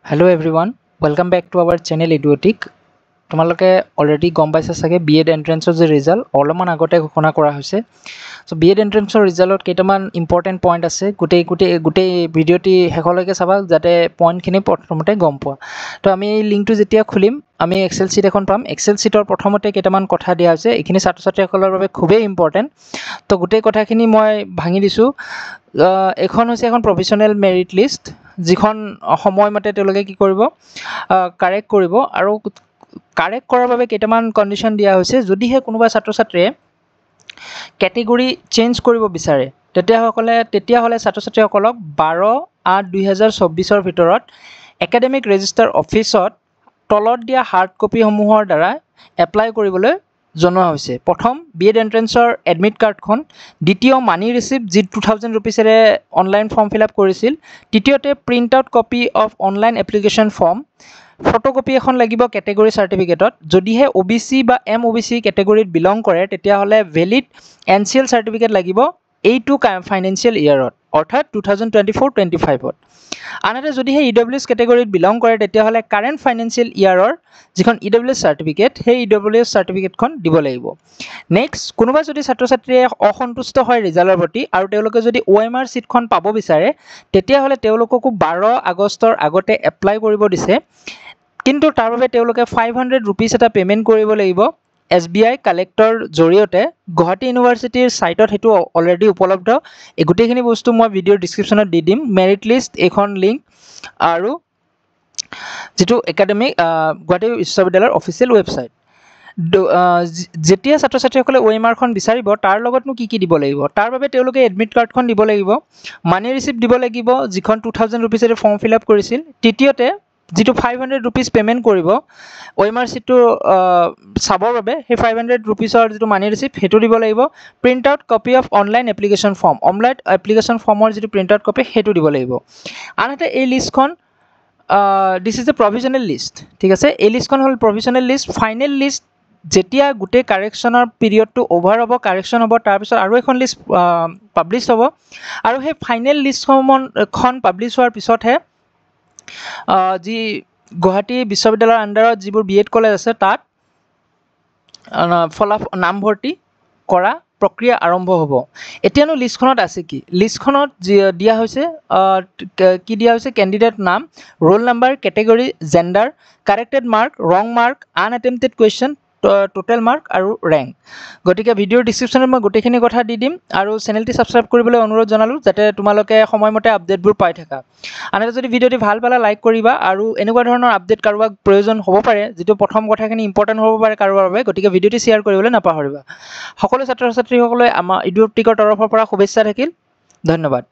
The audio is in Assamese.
Hello everyone, welcome back to our channel Eduotic. তোমালোকে অলৰেডি গম পাইছা চাগে বিএড এন্ট্ৰেন্সৰ যে ৰিজাল্ট অলপমান আগতে ঘোষণা কৰা হৈছে। সো বিএড এন্ট্ৰেন্সৰ ৰিজাল্টত কেইটামান ইম্পৰ্টেন্ট পইণ্ট আছে। গোটেই ভিডিঅ'টি শেষলৈকে চাবা যাতে পইণ্টখিনি প্ৰথমতে গম পোৱা। তো আমি এই লিংকটো যেতিয়া খুলিম আমি এক্সেল ছিট এখন পাম। এক্সেল ছিটৰ প্ৰথমতে কেইটামান কথা দিয়া হৈছে, এইখিনি ছাত্ৰ ছাত্ৰীসকলৰ বাবে খুবেই ইম্পৰ্টেণ্ট। তো গোটেই কথাখিনি মই ভাঙি দিছোঁ। এখন হৈছে এখন প্ৰফেশ্যনেল মেৰিট লিষ্ট, যিখন সময়মতে তেওঁলোকে কি কৰিব, কাৰেক্ট কৰিব। আৰু কাৰেক্ট কৰাৰ বাবে কেইটামান কণ্ডিশ্যন দিয়া হৈছে। যদিহে কোনোবা ছাত্ৰ ছাত্ৰীয়ে কেটেগৰী চেঞ্জ কৰিব বিচাৰে তেতিয়াহ'লে ছাত্ৰ ছাত্ৰীসকলক 12/8/2024 ভিতৰত একাডেমিক ৰেজিষ্টাৰ অফিচত তলত দিয়া হাৰ্ড কপিসমূহৰ দ্বাৰা এপ্লাই কৰিবলৈ জনোৱা হৈছে। প্ৰথম বিএড এণ্ট্ৰেন্সৰ এডমিট কাৰ্ডখন, দ্বিতীয় মানি ৰিচিপ্ট যি 2000 ৰুপিছেৰে অনলাইন ফৰ্ম ফিল আপ কৰিছিল, তৃতীয়তে print out copy of online application form, photocopy এখন লাগিব কেটেগৰী চাৰ্টিফিকেটত। যদিহে OBC বা MOBC কেটেগৰীত বিলং কৰে তেতিয়াহ'লে ভেলিড NCL চাৰ্টিফিকেট লাগিব এইটো ফাইনেন্সিয়েল ইয়েৰত, অৰ্থাৎ 2024-25ত। আনহাতে যদিহে EWS কেটেগৰীত বিলং কৰে তেতিয়াহ'লে কাৰেণ্ট ফাইনেন্সিয়েল ইয়েৰৰ যিখন EWS চাৰ্টিফিকেট, সেই EWS চাৰ্টিফিকেটখন দিব লাগিব। নেক্সট, কোনোবা যদি ছাত্ৰ ছাত্ৰীয়ে অসন্তুষ্ট হয় ৰিজাল্টৰ প্ৰতি আৰু তেওঁলোকে যদি OMR ছিটখন পাব বিচাৰে তেতিয়াহ'লে তেওঁলোককো 12 আগষ্টৰ আগতে এপ্লাই কৰিব দিছে। কিন্তু তাৰ বাবে তেওঁলোকে 500 ৰুপিজ এটা পে'মেণ্ট কৰিব লাগিব SBI কালেক্টৰ জৰিয়তে। গুৱাহাটী ইউনিভাৰ্চিটিৰ ছাইটত সেইটো অলৰেডি উপলব্ধ। এই গোটেইখিনি বস্তু মই ভিডিঅ'ৰ ডিছক্ৰিপশ্যনত দি দিম। মেৰিট লিষ্ট এইখন লিংক আৰু যিটো একাডেমিক গুৱাহাটী বিশ্ববিদ্যালয়ৰ অফিচিয়েল ৱেবছাইট। যেতিয়া ছাত্ৰ ছাত্ৰীসকলে OMRখন বিচাৰিব তাৰ লগতনো কি দিব লাগিব, তাৰ বাবে তেওঁলোকে এডমিট কাৰ্ডখন দিব লাগিব, মানি ৰিচিপ্ট দিব লাগিব যিখন 2000 ৰুপিছেৰে ফৰ্ম ফিল আপ কৰিছিল, তৃতীয়তে যিটো 500 ৰুপিজ পে'মেণ্ট কৰিব OMR ছিটটো চাবৰ বাবে, সেই 500 ৰুপিজৰ যিটো মানি ৰিচিপ্ট সেইটো দিব লাগিব, print out copy of online application form, online application ফৰ্মৰ যিটো প্ৰিণ্ট আউট কপি সেইটো দিব লাগিব। আনহাতে এই লিষ্টখন this is a provisional list, ঠিক আছে। এই লিষ্টখন হ'ল প্ৰভিজনেল লিষ্ট। ফাইনেল লিষ্ট যেতিয়া গোটেই কাৰেকশ্যনৰ পিৰিয়ডটো অ'ভাৰ হ'ব, কাৰেকশ্যন হ'ব, তাৰপিছত আৰু এখন লিষ্ট পাব্লিছ হ'ব। আৰু সেই ফাইনেল লিষ্টখন পাব্লিছ হোৱাৰ পিছতহে যি গুৱাহাটী বিশ্ববিদ্যালয়ৰ আণ্ডাৰত যিবোৰ BEd কলেজ আছে তাত নামভৰ্তি কৰা প্ৰক্ৰিয়া আৰম্ভ হ'ব। এতিয়ানো লিষ্টখনত আছে কি? লিষ্টখনত দিয়া হৈছে candidate name, roll number, category, gender, corrected mark, wrong mark, unattempted question, total mark আৰু ৰেংক। গতিকে ভিডিঅ'ৰ ডিছক্ৰিপশ্যনত মই গোটেইখিনি কথা দি দিম আৰু চেনেলটি ছাবস্ক্ৰাইব কৰিবলৈ অনুৰোধ জনালোঁ যাতে তোমালোকে সময়মতে আপডেটবোৰ পাই থাকা। আনহাতে যদি ভিডিঅ'টি ভাল পালে লাইক কৰিবা আৰু এনেকুৱা ধৰণৰ আপডেট কাৰোবাক প্ৰয়োজন হ'ব পাৰে, যিটো প্ৰথম কথাখিনি ইম্পৰ্টেণ্ট হ'ব পাৰে কাৰোবাৰ বাবে, গতিকে ভিডিঅ'টি শ্বেয়াৰ কৰিবলৈ নাপাহৰিবা। সকলো ছাত্ৰ ছাত্ৰীসকলে আমাৰ ইডুঅপ্টিকৰ তৰফৰ পৰা শুভেচ্ছা থাকিল। ধন্যবাদ।